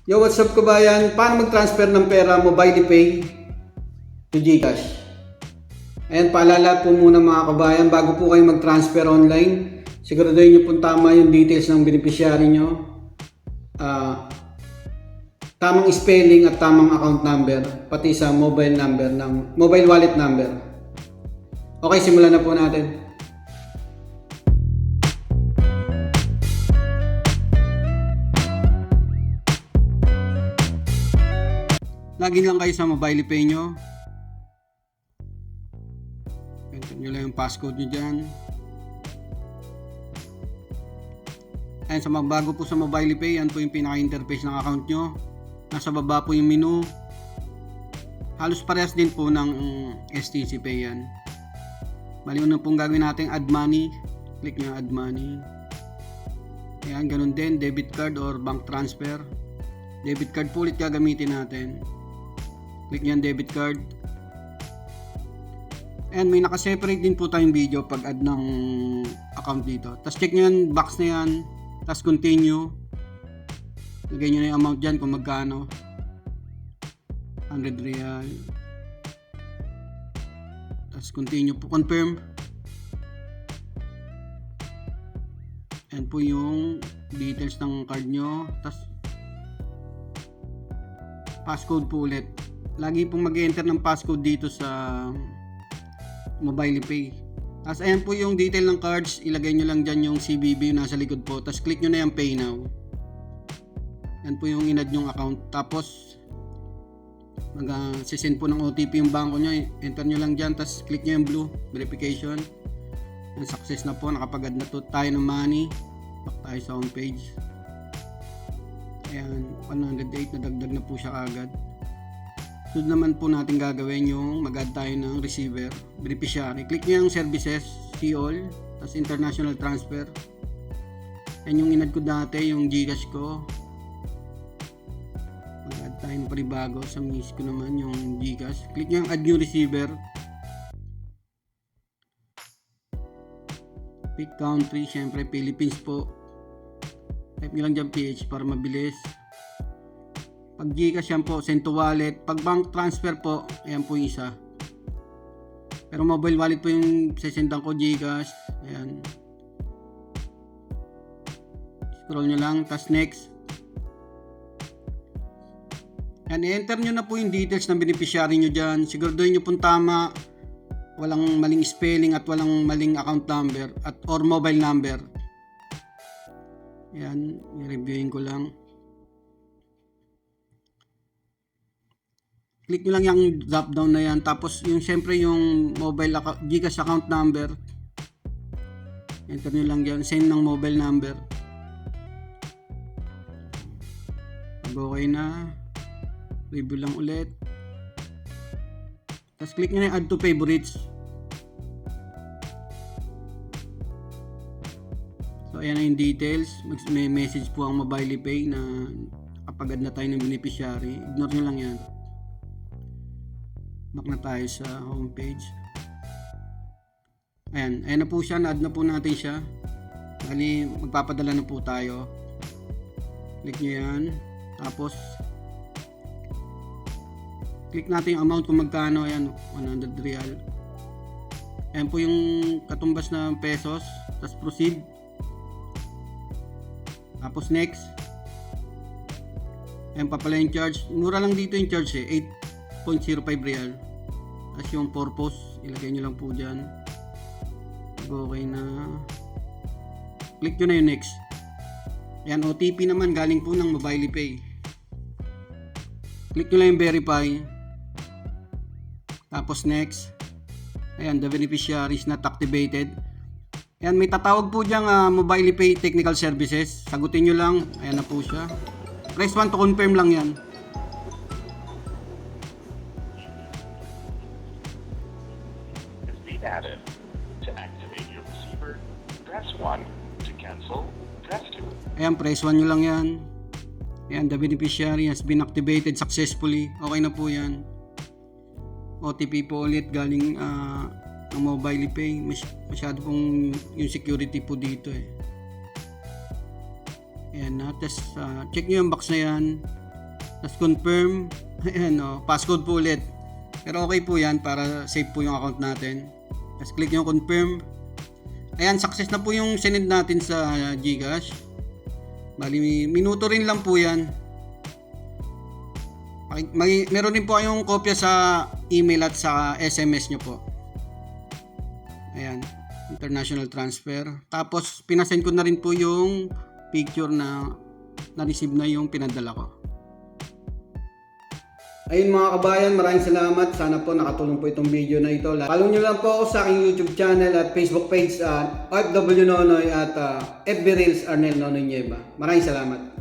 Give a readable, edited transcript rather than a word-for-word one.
Yo, what's up kabayan? Paano mag-transfer ng pera mobile pay to GCash? Ayan, paalala po muna mga kabayan, bago po kayo mag-transfer online, siguraduhin nyo po tama yung details ng beneficiary nyo. Tamang spelling at tamang account number, pati sa mobile number ng mobile wallet number. Okay, simulan na po natin. Login lang kayo sa mobile pay nyo. Enter nyo lang yung passcode nyo dyan. Ayan, sa bago po sa mobile pay, yan po yung pinaka-interface ng account nyo. Nasa baba po yung menu. Halos parehas din po ng STC Pay yan. Bali na pong gagawin natin, add money. Click nyo add money. Ayan, ganun din, debit card or bank transfer. Debit card po ulit gagamitin natin. Click nyo debit card. And may naka-separate din po tayong video pag add ng account dito. Tapos check nyo yung box na yan. Tapos continue. Lagay nyo na yung amount dyan kung magkano. 100 real. Tapos continue po. Confirm. Yan po yung details ng card nyo. Tapos passcode po ulit. Lagi pong mag-enter ng passcode dito sa mobile pay. Tapos ayan po yung detail ng cards. Ilagay nyo lang dyan yung CVV nasa likod po. Tapos click nyo na yung pay now. Yan po yung in-add yung account. Tapos mag-send po ng OTP yung bangko nyo. Enter nyo lang dyan. Tapos click nyo yung blue verification. Yan, success na po. Nakapag-add na to tayo ng money. Back tayo sa home page. Ayan, 108 na dagdag na po siya agad. So naman po natin gagawin yung mag-add tayo ng receiver, beneficiary. Click nyo yung services, see all, tapos international transfer. Yan yung in-add ko dati, yung GCash ko. Mag-add tayo ng panibago, sa miss ko naman yung GCash. Click nyo yung add new receiver. Pick country, syempre Philippines po. Type nyo lang dyan PH para mabilis. Pag GCash yan po, send to wallet. Pag bank transfer po, ayan po yung isa. Pero mobile wallet po yung sesendan ko, GCash. Ayan. Scroll nyo lang, tas next. Ayan, i-enter nyo na po yung details ng beneficiary nyo dyan. Siguraduhin nyo po tama. Walang maling spelling at walang maling account number at or mobile number. Ayan, i-reviewin ko lang. Click nyo lang yung drop down na yan. Tapos yung syempre yung mobile GCash account number. Enter nyo lang dyan. Send ng mobile number. Pag okay na, review lang ulit. Tapos click nyo na yung add to favorites. So ayan na yung details. May message po ang mobile pay na kapag add na tayo ng beneficiary. Ignore nyo lang yan. Back na tayo sa homepage. Ayan na po siya, na-add na po natin siya. Bali, magpapadala na po tayo. Click nyo yan. Tapos click natin yung amount kung magkano. Ayan, 100 real. Ayan po yung katumbas na pesos. Tapos proceed. Tapos next. Ayan pa pala yung charge. Mura lang dito yung charge eh, 8.05 real. Tapos yung purpose, ilagay nyo lang po dyan. Okay na. Click nyo na yung next. Ayan, OTP naman galing po ng mobile pay. Click nyo lang yung verify. Tapos next. Ayan, the beneficiary is not activated. Ayan, may tatawag po dyan mobile pay technical services. Sagutin nyo lang. Ayan na po siya. Press 1 to confirm lang yan. Added. To activate your receiver, press 1. To cancel, press 2. Ayan, press 1 nyo lang yan. Ayan, the beneficiary has been activated successfully. Okay na po yan. OTP po ulit galing ng mobile pay. Masyado pong yung security po dito eh. Ayan na. Tapos check nyo yung box na yan. Tapos confirm. Ayan o, passcode po ulit. Pero okay po yan para safe po yung account natin. Tapos click yung confirm. Ayan, success na po yung sinend natin sa GCash. Bali, minuto rin lang po yan. Meron din po kayong kopya sa email at sa SMS nyo po. Ayan, international transfer. Tapos, pinasend ko na rin po yung picture na na-receive na yung pinadala ko. Ayun mga kabayan, maraming salamat. Sana po nakatulong po itong video na ito. Follow nyo lang po ako sa aking YouTube channel at Facebook page at OFW Nonoy at FB Reels Arnel Nonoy Nieva. Maraming salamat.